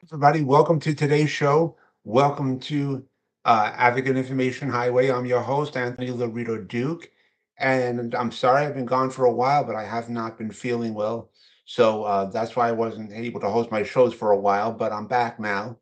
Everybody, welcome to today's show. Welcome to Advocate Information Highway. I'm your host, Anthony Lorito-Duke. And I'm sorry I've been gone for a while, but I have not been feeling well. So that's why I wasn't able to host my shows for a while, but I'm back now.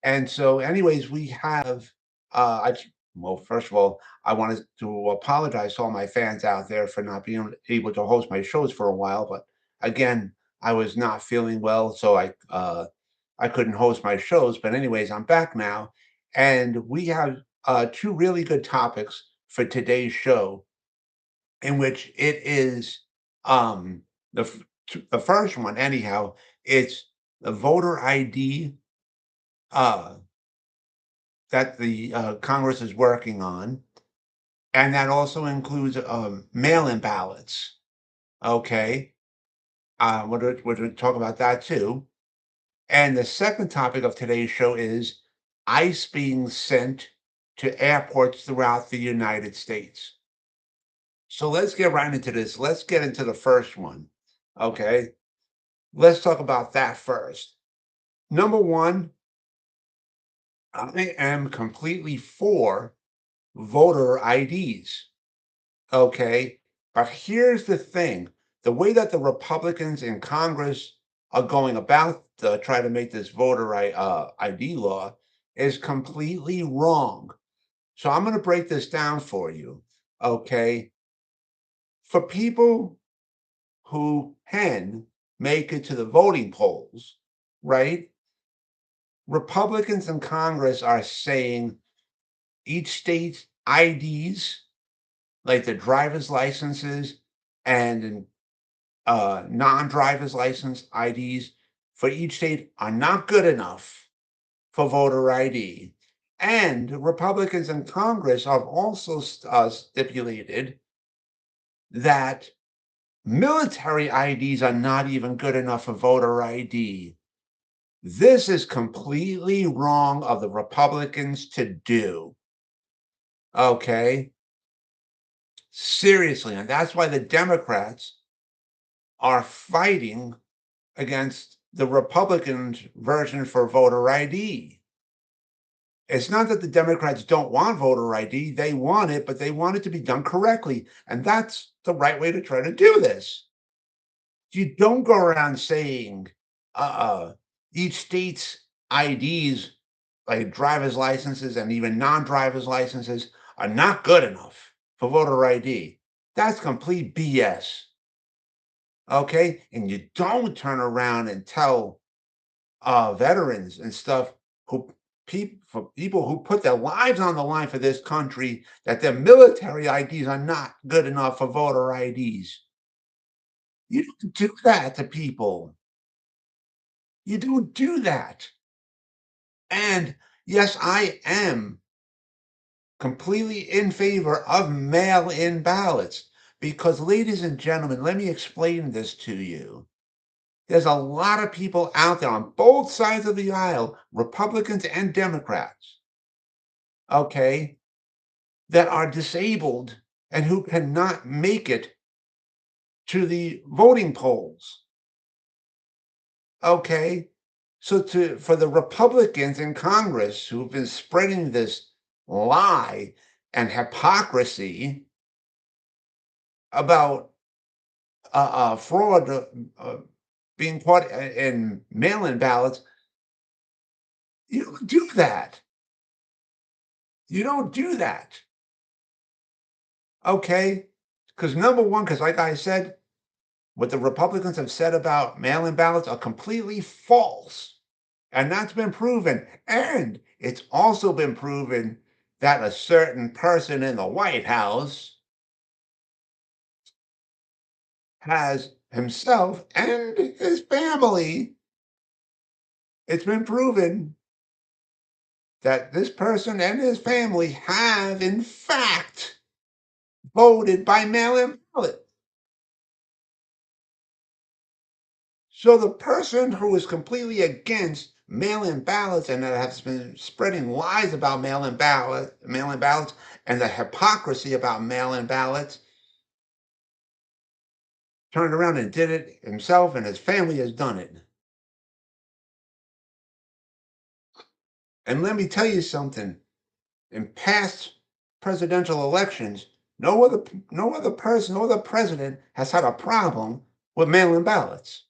And so, anyways, we have, well, first of all, I wanted to apologize to all my fans out there for not being able to host my shows for a while. But again, I was not feeling well, so I couldn't host my shows. But anyways, I'm back now, and we have two really good topics for today's show, in which it is the the first one, anyhow. It's the voter ID uh, that the Congress is working on, and that also includes mail-in ballots. Okay, we're going to talk about that too. And the second topic of today's show is ICE being sent to airports throughout the United States. So let's get right into this. Let's get into the first one. Okay, let's talk about that first. Number one, I am completely for voter IDs. Okay. But here's the thing, the way that the Republicans in Congress are going about try to make this ID law is completely wrong. So I'm going to break this down for you. Okay. For people who can make it to the voting polls, right? Republicans in Congress are saying each state's IDs, like the driver's licenses and non-driver's license IDs for each state are not good enough for voter ID. And Republicans in Congress have also stipulated that military IDs are not even good enough for voter ID. This is completely wrong of the Republicans to do. Okay. Seriously. And that's why the Democrats are fighting against the Republicans' version for voter ID. It's not that the Democrats don't want voter ID, they want it, but they want it to be done correctly. And that's the right way to try to do this. You don't go around saying uh, each state's IDs, like driver's licenses and even non driver's licenses, are not good enough for voter ID. That's complete BS. Okay. And you don't turn around and tell veterans and stuff who for people who put their lives on the line for this country that their military IDs are not good enough for voter IDs. You don't do that to people. You don't do that. And yes, I am completely in favor of mail-in ballots because, ladies and gentlemen, let me explain this to you. There's a lot of people out there on both sides of the aisle, Republicans and Democrats, okay, that are disabled and who cannot make it to the voting polls. Okay. So for the Republicans in Congress who've been spreading this lie and hypocrisy about fraud being caught in mail-in ballots, you don't do that. You don't do that. Okay. Because number one, because like I said, what the Republicans have said about mail-in ballots are completely false. And that's been proven. And it's also been proven that a certain person in the White House has himself and his family, it's been proven that this person and his family have, in fact, voted by mail-in ballot. So the person who is completely against mail-in ballots and that has been spreading lies about mail-in ballots, and the hypocrisy about mail-in ballots, turned around and did it himself, and his family has done it. And let me tell you something. In past presidential elections, no other president has had a problem with mail-in ballots,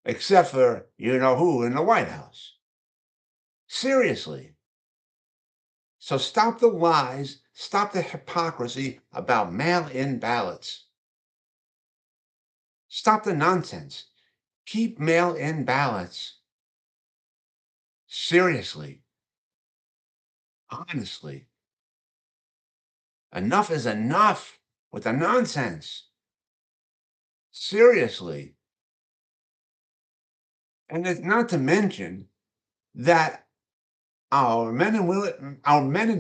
except for you know who in the White House. Seriously. So stop the lies, stop the hypocrisy about mail-in ballots. Stop the nonsense. Keep mail-in ballots. Seriously. Honestly. Enough is enough with the nonsense. Seriously. And it's not to mention that our men and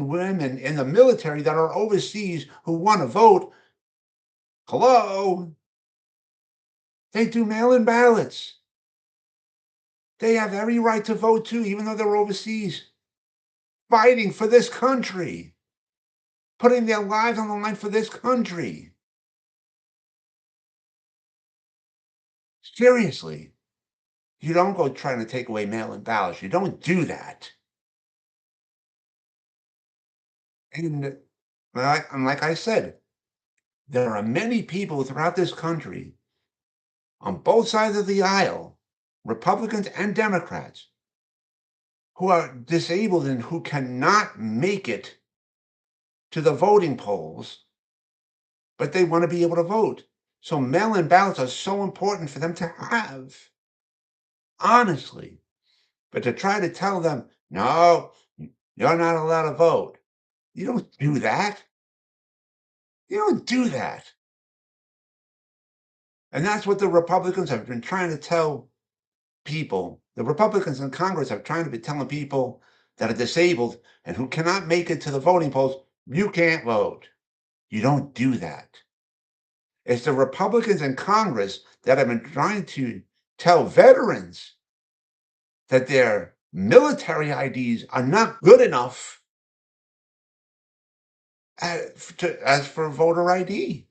women in the military that are overseas who want to vote, hello, they do mail-in ballots. They have every right to vote too, even though they're overseas, fighting for this country, putting their lives on the line for this country. Seriously, you don't go trying to take away mail-in ballots. You don't do that. And like I said, there are many people throughout this country on both sides of the aisle, Republicans and Democrats, who are disabled and who cannot make it to the voting polls, but they want to be able to vote. So mail-in ballots are so important for them to have, honestly. But to try to tell them, no, you're not allowed to vote. You don't do that. You don't do that. And that's what the Republicans have been trying to tell people. The Republicans in Congress are trying to be telling people that are disabled and who cannot make it to the voting polls, you can't vote. You don't do that. It's the Republicans in Congress that have been trying to tell veterans that their military IDs are not good enough as for voter ID.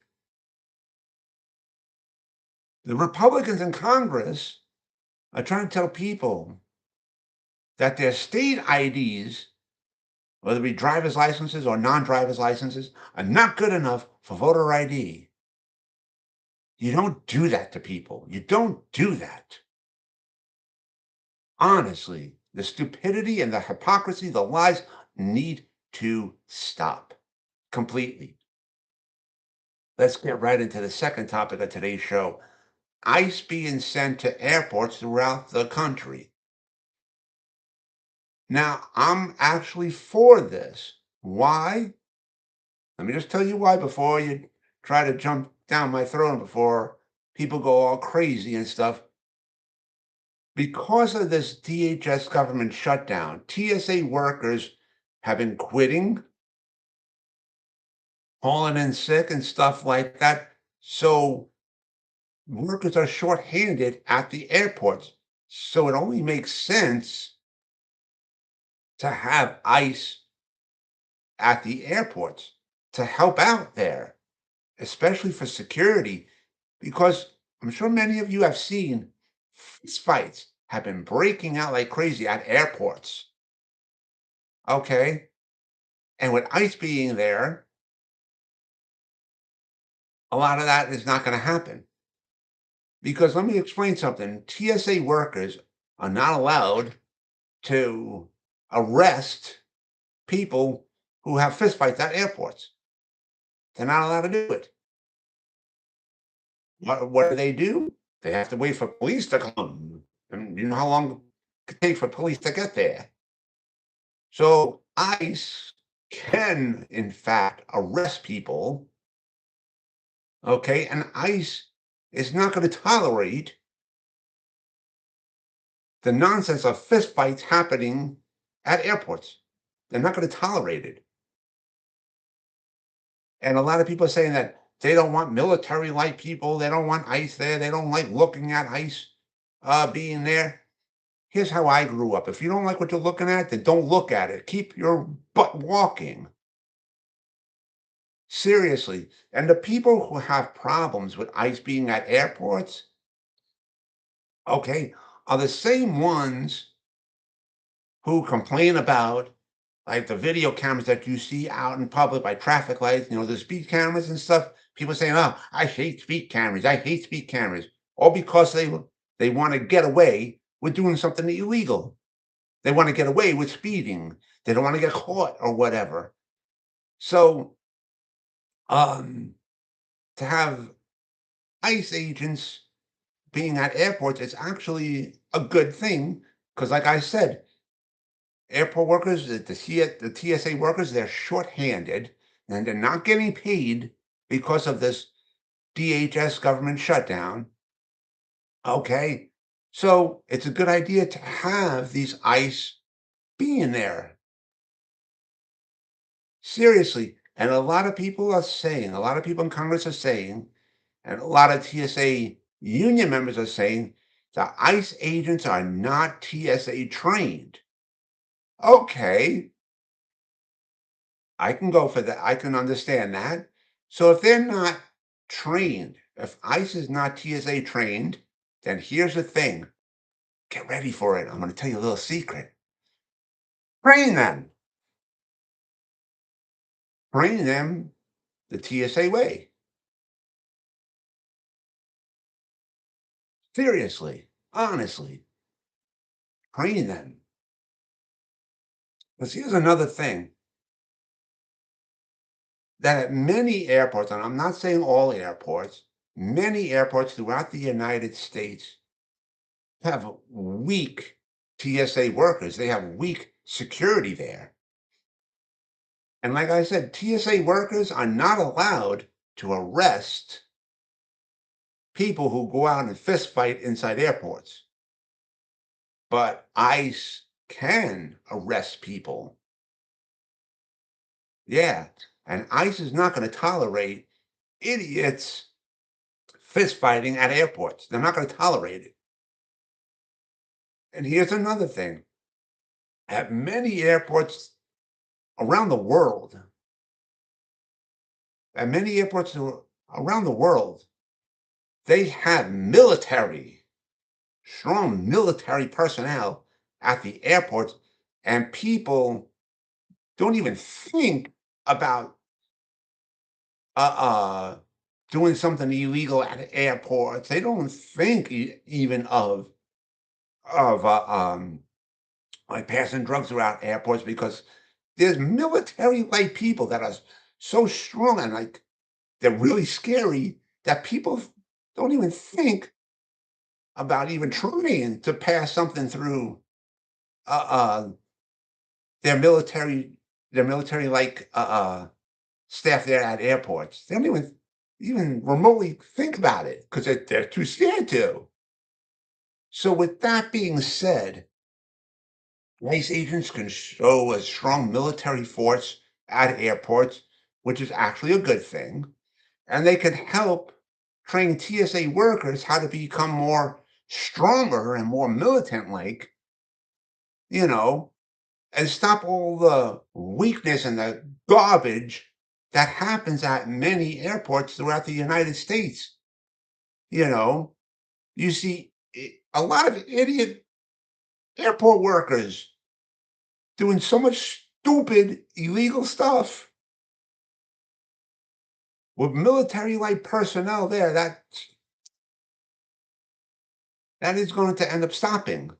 The Republicans in Congress are trying to tell people that their state IDs, whether it be driver's licenses or non-driver's licenses, are not good enough for voter ID. You don't do that to people. You don't do that. Honestly, the stupidity and the hypocrisy, the lies need to stop completely. Let's get right into the second topic of today's show. ICE being sent to airports throughout the country. Now, I'm actually for this. Why? Let me just tell you why before you try to jump down my throat and before people go all crazy and stuff. Because of this DHS government shutdown, TSA workers have been quitting, calling in sick and stuff like that. So workers are shorthanded at the airports. So it only makes sense to have ICE at the airports to help out there, especially for security, because I'm sure many of you have seen fist fights have been breaking out like crazy at airports. Okay. And with ICE being there, a lot of that is not going to happen. Because let me explain something. TSA workers are not allowed to arrest people who have fistfights at airports. They're not allowed to do it. What do? They have to wait for police to come. And you know how long it takes for police to get there. So ICE can, in fact, arrest people. Okay. And ICE is not going to tolerate the nonsense of fistfights happening at airports. They're not going to tolerate it. And a lot of people are saying that they don't want military like people. They don't want ICE there. They don't like looking at ICE being there. Here's how I grew up. If you don't like what you're looking at, then don't look at it. Keep your butt walking. Seriously. And the people who have problems with ICE being at airports, okay, are the same ones who complain about like the video cameras that you see out in public by traffic lights, the speed cameras and stuff. People saying, "Oh, I hate speed cameras. I hate speed cameras," all because they want to get away with doing something illegal. They want to get away with speeding. They don't want to get caught or whatever. So, um, to have ICE agents being at airports is actually a good thing because, like I said, airport workers, the TSA workers, they're shorthanded and they're not getting paid because of this DHS government shutdown. Okay. So it's a good idea to have these ICE being there. Seriously. And a lot of people in Congress are saying, and a lot of TSA union members are saying, the ICE agents are not TSA trained. Okay, I can go for that. I can understand that. So if they're not trained, if ICE is not TSA trained, then here's the thing. Get ready for it. I'm going to tell you a little secret. Train them. Train them the TSA way. Seriously. Honestly. Train them. Because here's another thing that at many airports, and I'm not saying all airports, many airports throughout the United States have weak TSA workers. They have weak security there. And like I said, TSA workers are not allowed to arrest people who go out and fist fight inside airports. But ICE can arrest people. Yeah. And ICE is not going to tolerate idiots fist fighting at airports. They're not going to tolerate it. And here's another thing. At many airports around the world, at many airports around the world, they have strong military personnel at the airports, and people don't even think about uh, uh, doing something illegal at airports. They don't think even of like passing drugs around airports because there's military-like people that are so strong and like they're really scary that people don't even think about even trying to pass something through uh, uh, their military, their military-like staff there at airports. They don't even remotely think about it because they're too scared to. So, with that being said, ICE agents can show a strong military force at airports, which is actually a good thing. And they can help train TSA workers how to become more stronger and more militant like, you know, and stop all the weakness and the garbage that happens at many airports throughout the United States. You know, you see a lot of idiot airport workers doing so much stupid illegal stuff with military like personnel there that is going to end up stopping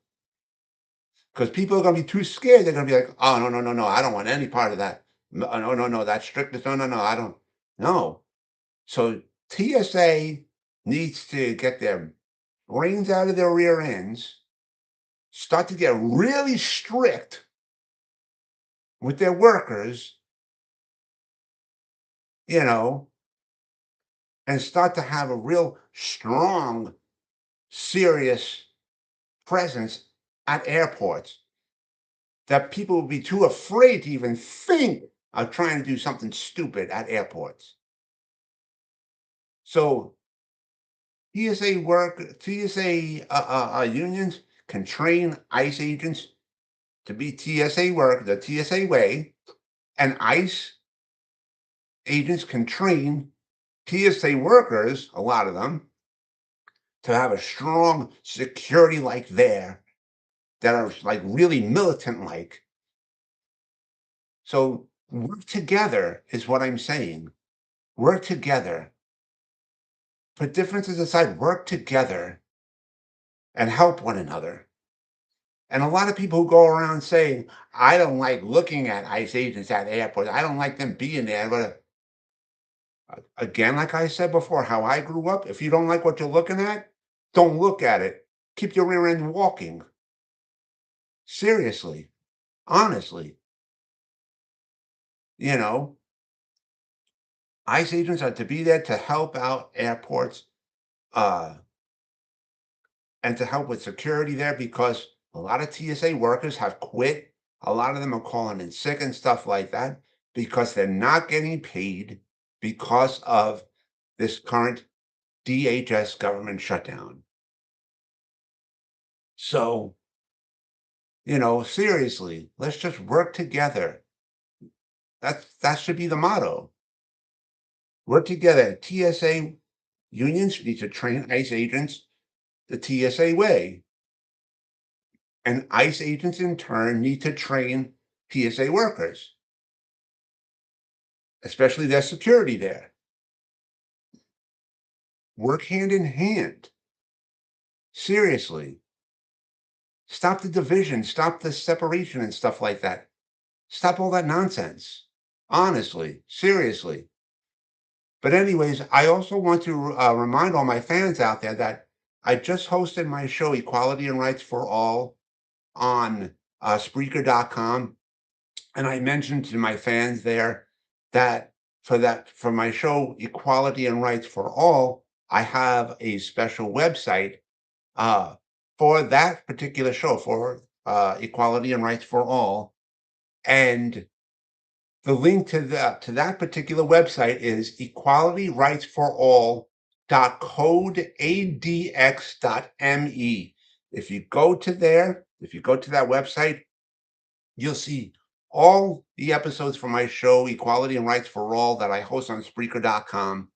because people are going to be too scared. They're going to be like, oh, no, no, no, no, I don't want any part of that. No, no, no, no, that's strictness. No, no, no, I don't. No. So TSA needs to get their brains out of their rear ends, start to get really strict with their workers, you know, and start to have a real strong, serious presence at airports that people will be too afraid to even think of trying to do something stupid at airports. So TSA unions can train ICE agents to be the TSA way, and ICE agents can train TSA workers, a lot of them, to have a strong security like there that are like really militant like. So work together is what I'm saying. Work together. Put differences aside, work together and help one another. And a lot of people who go around saying, I don't like looking at ICE agents at airports. I don't like them being there. But again, like I said before, how I grew up, if you don't like what you're looking at, don't look at it. Keep your rear end walking. Seriously, honestly, you know, ICE agents are to be there to help out airports uh, and to help with security there because a lot of TSA workers have quit. A lot of them are calling in sick and stuff like that because they're not getting paid because of this current DHS government shutdown. So, seriously, let's just work together. That should be the motto. Work together. TSA unions need to train ICE agents the TSA way, and ICE agents in turn need to train TSA workers, especially their security there. Work hand in hand. Seriously. Stop the division, stop the separation and stuff like that. Stop all that nonsense. Honestly, seriously. But anyways, I also want to remind all my fans out there that I just hosted my show, Equality and Rights for All, on Spreaker.com. And I mentioned to my fans there that for my show, Equality and Rights for All, I have a special website uh, for that particular show, for Equality and Rights for All. And the link to that particular website is equalityrightsforall.codeadx.me. If you go to that website, you'll see all the episodes from my show, Equality and Rights for All, that I host on Spreaker.com.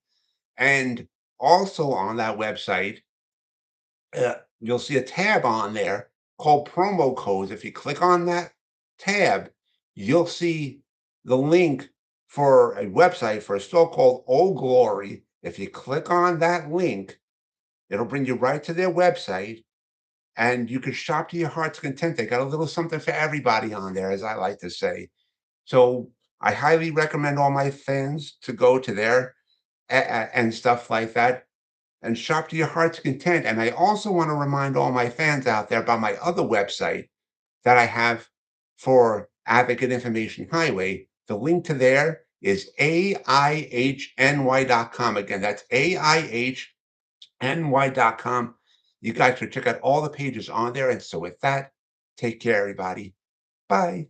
And also on that website, you'll see a tab on there called promo codes. If you click on that tab, you'll see the link for a website for a store called Old Glory. If you click on that link, it'll bring you right to their website and you can shop to your heart's content. They got a little something for everybody on there, as I like to say. So I highly recommend all my fans to go to there and stuff like that and shop to your heart's content. And I also want to remind all my fans out there about my other website that I have for Advocate Information Highway. The link to there is AIHNY.com. Again, that's AIHNY.com. You guys should check out all the pages on there. And so with that, take care, everybody. Bye.